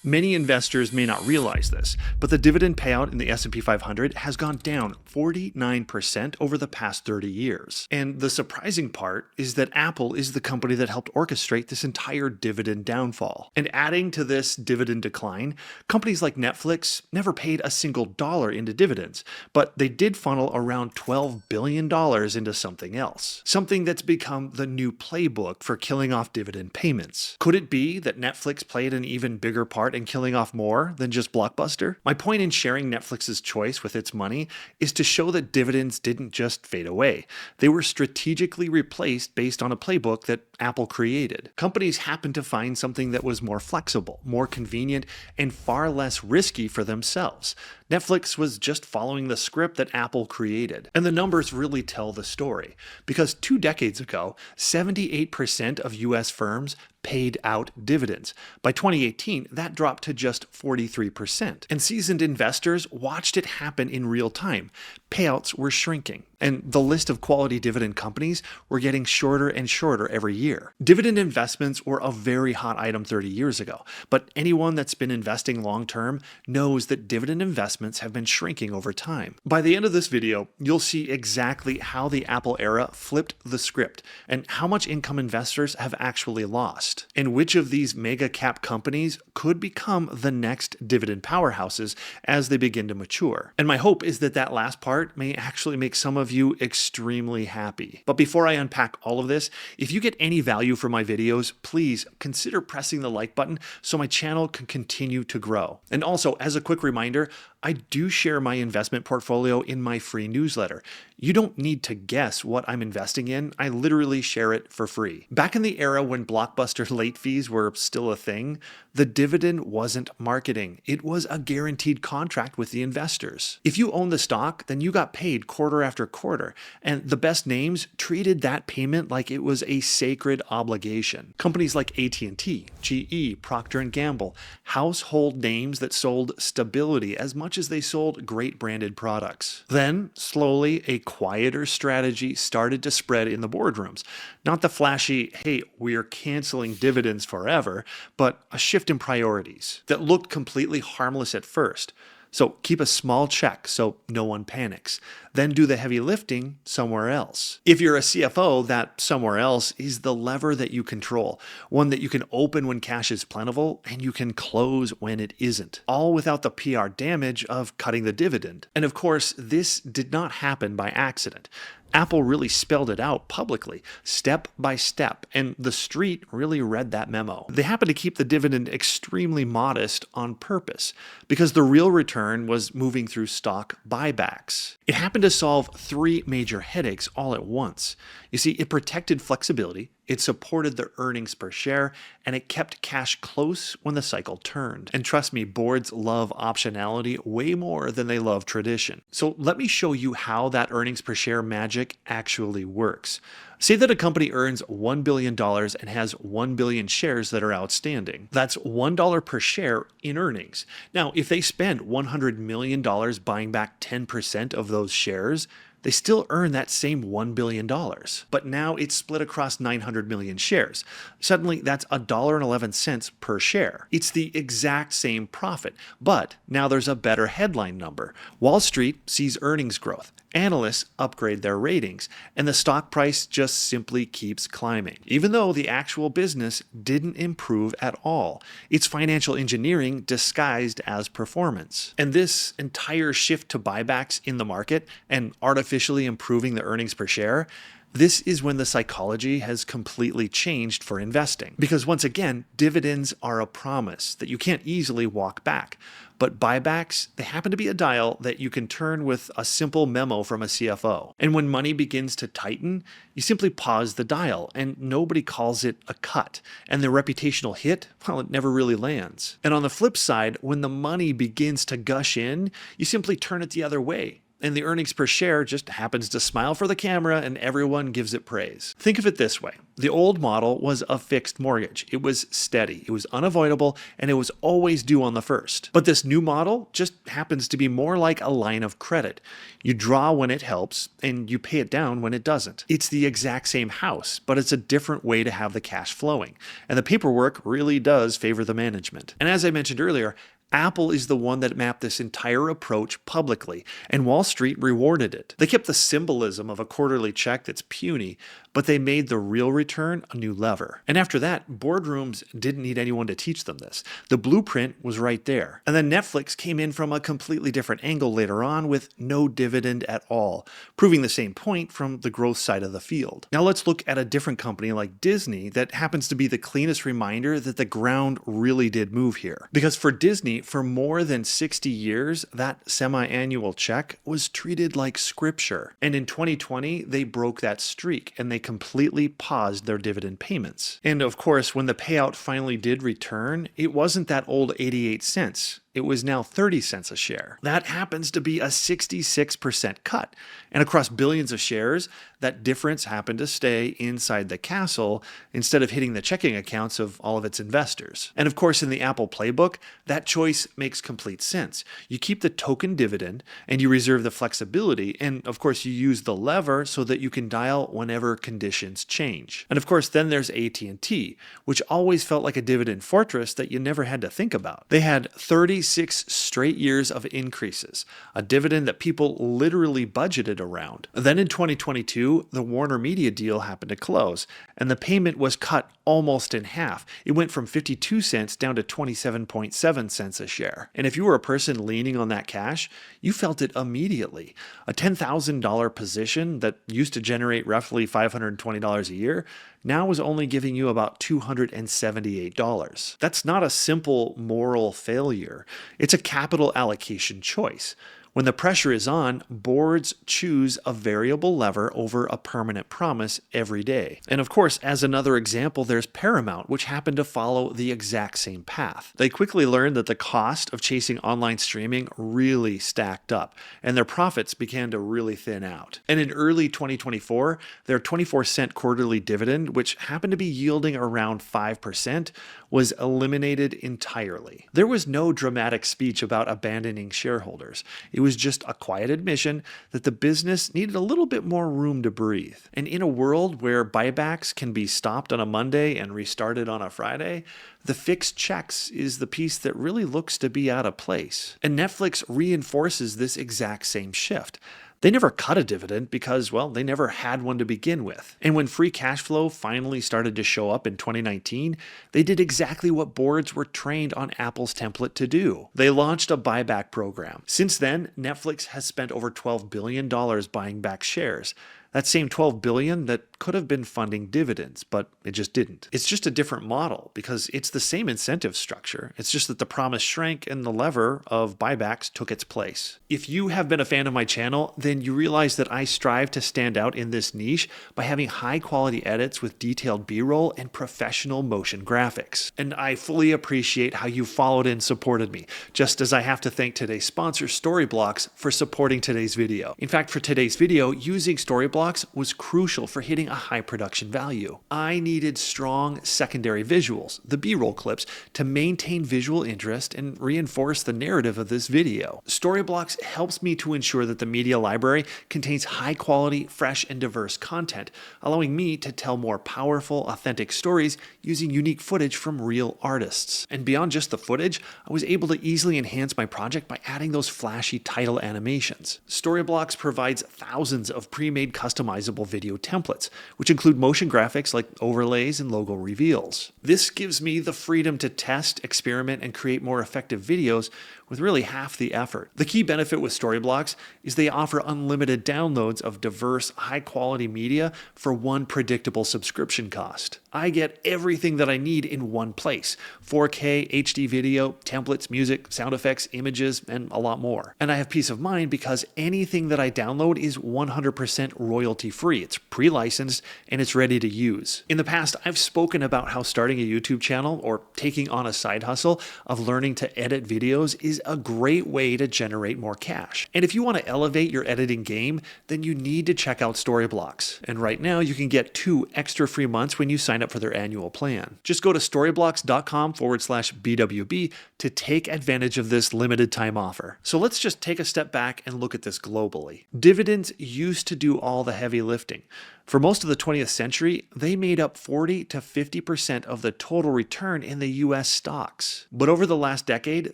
Many investors may not realize this, but the dividend payout in the S&P 500 has gone down 49% over the past 30 years. And the surprising part is that Apple is the company that helped orchestrate this entire dividend downfall. And adding to this dividend decline, companies like Netflix never paid a single dollar into dividends, but they did funnel around $12 billion into something else. Something that's become the new playbook for killing off dividend payments. Could it be that Netflix played an even bigger part in killing off more than just Blockbuster? My point in sharing Netflix's choice with its money is to show that dividends didn't just fade away. They were strategically replaced based on a playbook that Apple created. Companies happened to find something that was more flexible, more convenient, and far less risky for themselves. Netflix was just following the script that Apple created. And the numbers really tell the story. Because 2 decades ago, 78% of US firms paid out dividends. By 2018, that dropped to just 43%. And seasoned investors watched it happen in real time. Payouts were shrinking, and the list of quality dividend companies were getting shorter and shorter every year. Dividend investments were a very hot item 30 years ago, but anyone that's been investing long-term knows that dividend investments have been shrinking over time. By the end of this video, you'll see exactly how the Apple era flipped the script and how much income investors have actually lost, and which of these mega cap companies could become the next dividend powerhouses as they begin to mature. And my hope is that that last part may actually make some of you extremely happy. But before I unpack all of this, if you get any value from my videos, please consider pressing the like button so my channel can continue to grow. And also, as a quick reminder, I do share my investment portfolio in my free newsletter. You don't need to guess what I'm investing in. I literally share it for free. Back in the era when Blockbuster late fees were still a thing, the dividend wasn't marketing. It was a guaranteed contract with the investors. If you own the stock, then you got paid quarter after quarter, and the best names treated that payment like it was a sacred obligation. Companies like AT&T, GE, Procter & Gamble, household names that sold stability as much as they sold great branded products. Then, slowly, a quieter strategy started to spread in the boardrooms. Not the flashy, hey, we're canceling dividends forever, but a shift in priorities that looked completely harmless at first. So keep a small check so no one panics. Then do the heavy lifting somewhere else. If you're a CFO, that somewhere else is the lever that you control, one that you can open when cash is plentiful and you can close when it isn't, all without the PR damage of cutting the dividend. And of course, this did not happen by accident. Apple really spelled it out publicly, step by step, and the street really read that memo. They happened to keep the dividend extremely modest on purpose, because the real return was moving through stock buybacks. It happened to solve 3 major headaches all at once. You see, it protected flexibility, it supported the earnings per share, and it kept cash close when the cycle turned. And trust me, boards love optionality way more than they love tradition. So let me show you how that earnings per share magic actually works. Say that a company earns $1 billion and has 1 billion shares that are outstanding. That's $1 per share in earnings. Now, if they spend $100 million buying back 10% of those shares, they still earn that same $1 billion. But now it's split across 900 million shares. Suddenly, that's $1.11 per share. It's the exact same profit, but now there's a better headline number. Wall Street sees earnings growth. Analysts upgrade their ratings, and the stock price just simply keeps climbing. Even though the actual business didn't improve at all. It's financial engineering disguised as performance. And this entire shift to buybacks in the market and artificially improving the earnings per share, this is when the psychology has completely changed for investing. Because once again, dividends are a promise that you can't easily walk back. But buybacks, they happen to be a dial that you can turn with a simple memo from a CFO. And when money begins to tighten, you simply pause the dial, and nobody calls it a cut. And the reputational hit, well, it never really lands. And on the flip side, when the money begins to gush in, you simply turn it the other way. and the earnings per share just happens to smile for the camera and everyone gives it praise. Think of it this way. The old model was a fixed mortgage. It was steady, it was unavoidable, and it was always due on the first. But this new model just happens to be more like a line of credit. You draw when it helps, and you pay it down when it doesn't. It's the exact same house, but it's a different way to have the cash flowing. And the paperwork really does favor the management. And as I mentioned earlier, Apple is the one that mapped this entire approach publicly, and Wall Street rewarded it. They kept the symbolism of a quarterly check that's puny, but they made the real return a new lever. And after that, boardrooms didn't need anyone to teach them this. The blueprint was right there. And then Netflix came in from a completely different angle later on with no dividend at all, proving the same point from the growth side of the field. Now let's look at a different company like Disney that happens to be the cleanest reminder that the ground really did move here. Because for Disney, for more than 60 years, that semi-annual check was treated like scripture. And in 2020, they broke that streak and they completely paused their dividend payments. And of course, when the payout finally did return, it wasn't that old 88 cents. It was now 30 cents a share. That happens to be a 66% cut. And across billions of shares, that difference happened to stay inside the castle instead of hitting the checking accounts of all of its investors. And of course, in the Apple playbook, that choice makes complete sense. You keep the token dividend and you reserve the flexibility. And of course, you use the lever so that you can dial whenever conditions change. And of course, then there's AT&T, which always felt like a dividend fortress that you never had to think about. They had 36 straight years of increases, a dividend that people literally budgeted around. Then in 2022, the Warner Media deal happened to close, and the payment was cut almost in half. It went from 52 cents down to 27.7 cents a share. And if you were a person leaning on that cash, you felt it immediately. A $10,000 position that used to generate roughly $520 a year now was only giving you about $278. That's not a simple moral failure. It's a capital allocation choice. When the pressure is on, boards choose a variable lever over a permanent promise every day. And of course, as another example, there's Paramount, which happened to follow the exact same path. They quickly learned that the cost of chasing online streaming really stacked up, and their profits began to really thin out. And in early 2024, their 24-cent quarterly dividend, which happened to be yielding around 5%, was eliminated entirely. There was no dramatic speech about abandoning shareholders. It was just a quiet admission that the business needed a little bit more room to breathe. And in a world where buybacks can be stopped on a Monday and restarted on a Friday, the fixed checks is the piece that really looks to be out of place. And Netflix reinforces this exact same shift. They never cut a dividend because, well, they never had one to begin with. And when free cash flow finally started to show up in 2019, they did exactly what boards were trained on Apple's template to do. They launched a buyback program. Since then, Netflix has spent over $12 billion buying back shares. That same $12 billion that could have been funding dividends, but it just didn't. It's just a different model because it's the same incentive structure. It's just that the promise shrank and the lever of buybacks took its place. If you have been a fan of my channel, then you realize that I strive to stand out in this niche by having high quality edits with detailed B-roll and professional motion graphics. And I fully appreciate how you followed and supported me, just as I have to thank today's sponsor, Storyblocks, for supporting today's video. In fact, for today's video, using Storyblocks was crucial for hitting a high production value. I needed strong secondary visuals, the B-roll clips, to maintain visual interest and reinforce the narrative of this video. Storyblocks helps me to ensure that the media library contains high quality, fresh, and diverse content, allowing me to tell more powerful, authentic stories using unique footage from real artists. And beyond just the footage, I was able to easily enhance my project by adding those flashy title animations. Storyblocks provides thousands of pre-made customizable video templates, which include motion graphics like overlays and logo reveals. This gives me the freedom to test, experiment, and create more effective videos with really half the effort. The key benefit with Storyblocks is they offer unlimited downloads of diverse, high-quality media for one predictable subscription cost. I get everything that I need in one place: 4K, HD video, templates, music, sound effects, images, and a lot more. And I have peace of mind because anything that I download is 100% royalty free. It's pre-licensed and it's ready to use. In the past, I've spoken about how starting a YouTube channel or taking on a side hustle of learning to edit videos is a great way to generate more cash. And if you want to elevate your editing game, then you need to check out Storyblocks. And right now you can get 2 extra free months when you sign up for their annual plan. Just go to storyblocks.com/BWB to take advantage of this limited time offer. So let's just take a step back and look at this globally. Dividends used to do all the heavy lifting. For most of the 20th century, they made up 40 to 50% of the total return in the US stocks. But over the last decade,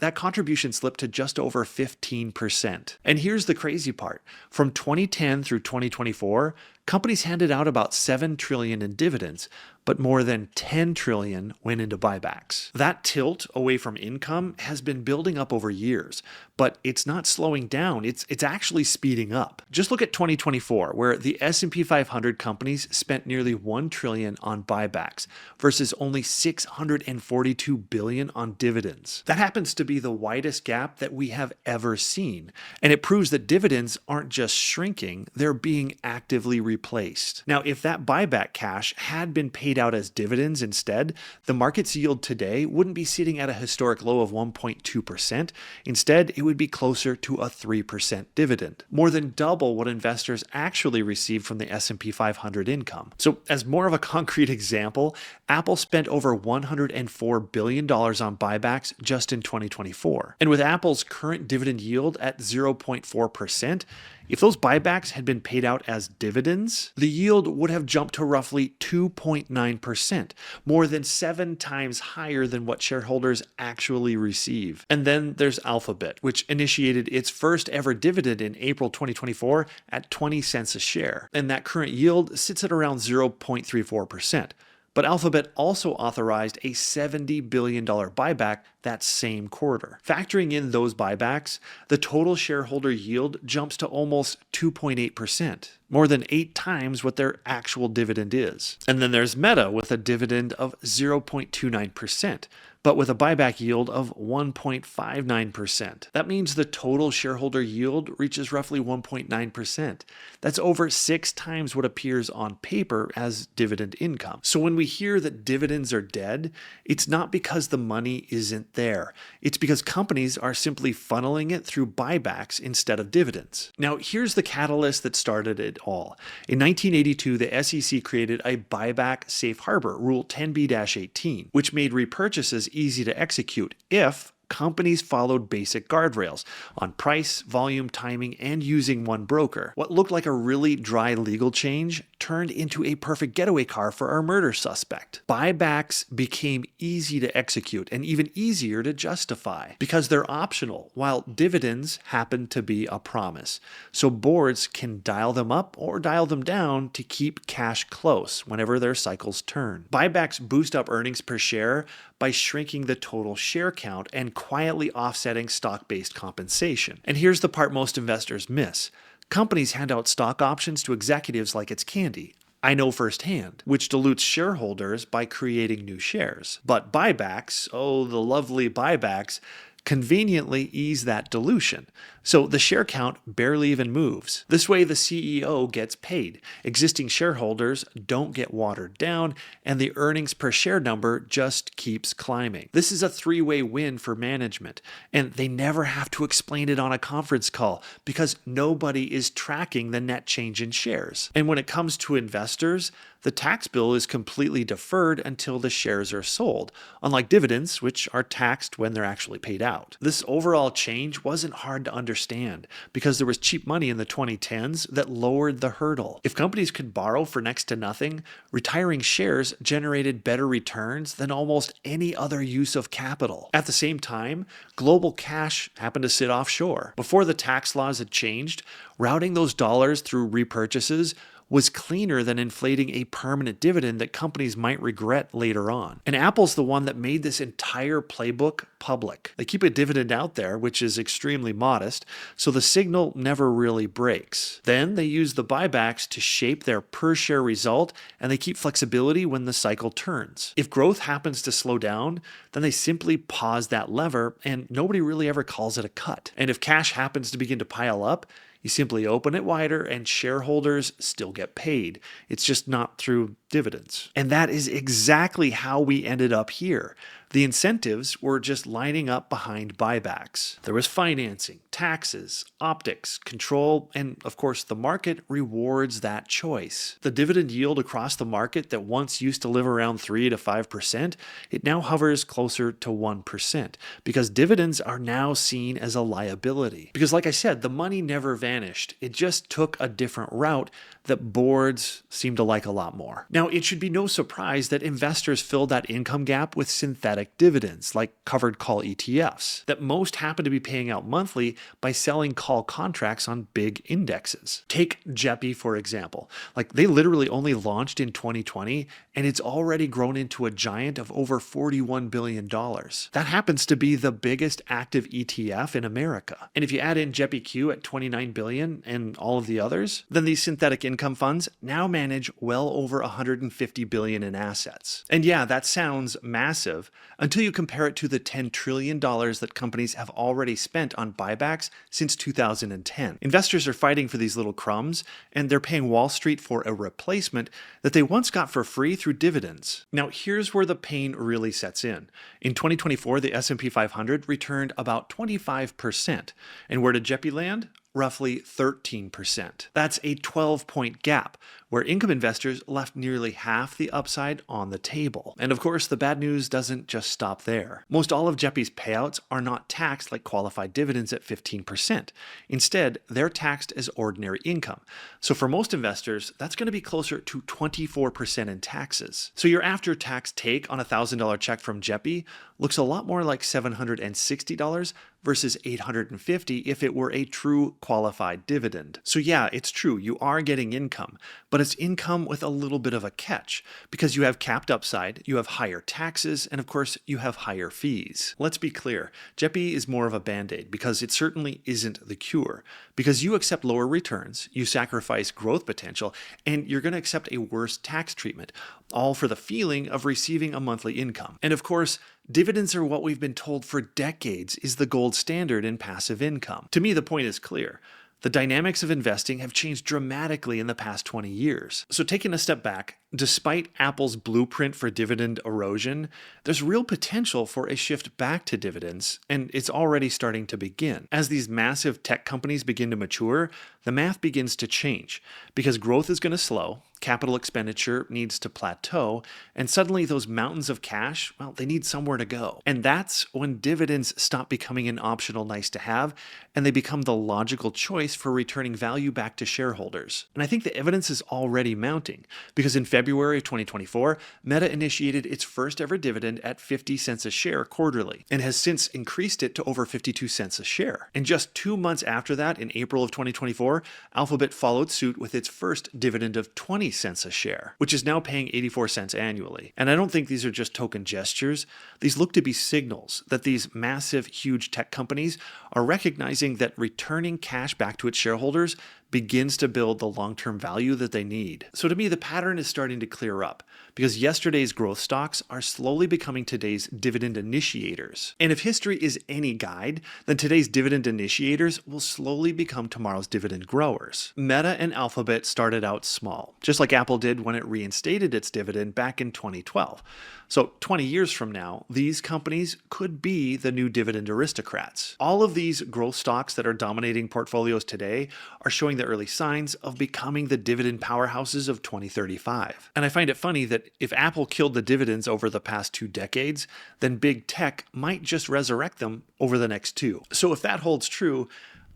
that contribution slipped to just over 15%. And here's the crazy part. From 2010 through 2024, companies handed out about $7 trillion in dividends, but more than $10 trillion went into buybacks. That tilt away from income has been building up over years, but it's not slowing down. It's actually speeding up. Just look at 2024, where the S&P 500 companies spent nearly $1 trillion on buybacks versus only $642 billion on dividends. That happens to be the widest gap that we have ever seen, and it proves that dividends aren't just shrinking, they're being actively replaced. Now, if that buyback cash had been paid out as dividends instead, the market's yield today wouldn't be sitting at a historic low of 1.2%. Instead, it would be closer to a 3% dividend, more than double what investors actually received from the S&P 500 income. So, as more of a concrete example, Apple spent over $104 billion on buybacks just in 2024. And with Apple's current dividend yield at 0.4%, if those buybacks had been paid out as dividends, the yield would have jumped to roughly 2.9%, more than 7 times higher than what shareholders actually receive. And then there's Alphabet, which initiated its first ever dividend in April 2024 at 20 cents a share. And that current yield sits at around 0.34%. But Alphabet also authorized a $70 billion buyback that same quarter. Factoring in those buybacks, the total shareholder yield jumps to almost 2.8%, more than 8 times what their actual dividend is. And then there's Meta with a dividend of 0.29%. But with a buyback yield of 1.59%. That means the total shareholder yield reaches roughly 1.9%. That's over 6 times what appears on paper as dividend income. So when we hear that dividends are dead, it's not because the money isn't there. It's because companies are simply funneling it through buybacks instead of dividends. Now, here's the catalyst that started it all. In 1982, the SEC created a buyback safe harbor, Rule 10b-18, which made repurchases easy to execute if companies followed basic guardrails on price, volume, timing, and using one broker. What looked like a really dry legal change turned into a perfect getaway car for our murder suspect. Buybacks became easy to execute and even easier to justify because they're optional, while dividends happen to be a promise. So boards can dial them up or dial them down to keep cash close whenever their cycles turn. Buybacks boost up earnings per share by shrinking the total share count and quietly offsetting stock-based compensation. And here's the part most investors miss. Companies hand out stock options to executives like it's candy. I know firsthand, which dilutes shareholders by creating new shares. But buybacks, oh, the lovely buybacks, conveniently ease that dilution. So the share count barely even moves. This way the CEO gets paid, existing shareholders don't get watered down, and the earnings per share number just keeps climbing. This is a 3-way win for management, and they never have to explain it on a conference call because nobody is tracking the net change in shares. And when it comes to investors, the tax bill is completely deferred until the shares are sold, unlike dividends, which are taxed when they're actually paid out. This overall change wasn't hard to understand because there was cheap money in the 2010s that lowered the hurdle. If companies could borrow for next to nothing, retiring shares generated better returns than almost any other use of capital. At the same time, global cash happened to sit offshore. Before the tax laws had changed, routing those dollars through repurchases was cleaner than inflating a permanent dividend that companies might regret later on. And Apple's the one that made this entire playbook public. They keep a dividend out there, which is extremely modest, so the signal never really breaks. Then they use the buybacks to shape their per share result, and they keep flexibility when the cycle turns. If growth happens to slow down, then they simply pause that lever, and nobody really ever calls it a cut. And if cash happens to begin to pile up, you simply open it wider and shareholders still get paid. It's just not through dividends. And that is exactly how we ended up here. The incentives were just lining up behind buybacks. There was financing, taxes, optics, control, and of course the market rewards that choice. The dividend yield across the market that once used to live around 3 to 5%, it now hovers closer to 1% because dividends are now seen as a liability. Because like I said, the money never vanished. It just took a different route that boards seem to like a lot more. Now, it should be no surprise that investors filled that income gap with synthetic dividends, like covered call ETFs, that most happen to be paying out monthly by selling call contracts on big indexes. Take JEPI, for example. Like, they literally only launched in 2020, and it's already grown into a giant of over $41 billion. That happens to be the biggest active ETF in America. And if you add in JEPI-Q at $29 billion and all of the others, then these synthetic income funds now manage well over $150 billion in assets. And yeah, that sounds massive until you compare it to the $10 trillion that companies have already spent on buybacks since 2010. Investors are fighting for these little crumbs, and they're paying Wall Street for a replacement that they once got for free through dividends. Now, here's where the pain really sets in. In 2024, the S&P 500 returned about 25%. And where did JEPI land? Roughly 13%. That's a 12-point gap, where income investors left nearly half the upside on the table. And of course, the bad news doesn't just stop there. Most all of JEPI's payouts are not taxed like qualified dividends at 15%. Instead, they're taxed as ordinary income. So for most investors, that's going to be closer to 24% in taxes. So your after-tax take on a $1,000 check from JEPI looks a lot more like $760 versus $850 if it were a true qualified dividend. So yeah, it's true, you are getting income, but it's income with a little bit of a catch, because you have capped upside, you have higher taxes, and of course, you have higher fees. Let's be clear, JEPI is more of a band-aid, because it certainly isn't the cure. Because you accept lower returns, you sacrifice growth potential, and you're going to accept a worse tax treatment, all for the feeling of receiving a monthly income. And of course, dividends are what we've been told for decades is the gold standard in passive income. To me, the point is clear. The dynamics of investing have changed dramatically in the past 20 years. So taking a step back, despite Apple's blueprint for dividend erosion, there's real potential for a shift back to dividends, and it's already starting to begin. As these massive tech companies begin to mature, the math begins to change, because growth is going to slow, capital expenditure needs to plateau, and suddenly those mountains of cash, well, they need somewhere to go. And that's when dividends stop becoming an optional nice to have, and they become the logical choice for returning value back to shareholders. And I think the evidence is already mounting, because in February of 2024, Meta initiated its first ever dividend at 50 cents a share quarterly, and has since increased it to over 52 cents a share. And just 2 months after that, in April of 2024, Alphabet followed suit with its first dividend of 20 cents a share, which is now paying 84 cents annually. And I don't think these are just token gestures. These look to be signals that these massive, huge tech companies are recognizing that returning cash back to its shareholders begins to build the long-term value that they need. So to me, the pattern is starting to clear up, because yesterday's growth stocks are slowly becoming today's dividend initiators. And if history is any guide, then today's dividend initiators will slowly become tomorrow's dividend growers. Meta and Alphabet started out small, just like Apple did when it reinstated its dividend back in 2012. So 20 years from now, these companies could be the new dividend aristocrats. All of these growth stocks that are dominating portfolios today are showing the early signs of becoming the dividend powerhouses of 2035. And I find it funny that if Apple killed the dividends over the past 2 decades, then big tech might just resurrect them over the next 2. So if that holds true,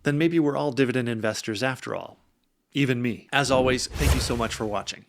then maybe we're all dividend investors after all. Even me. As always, thank you so much for watching.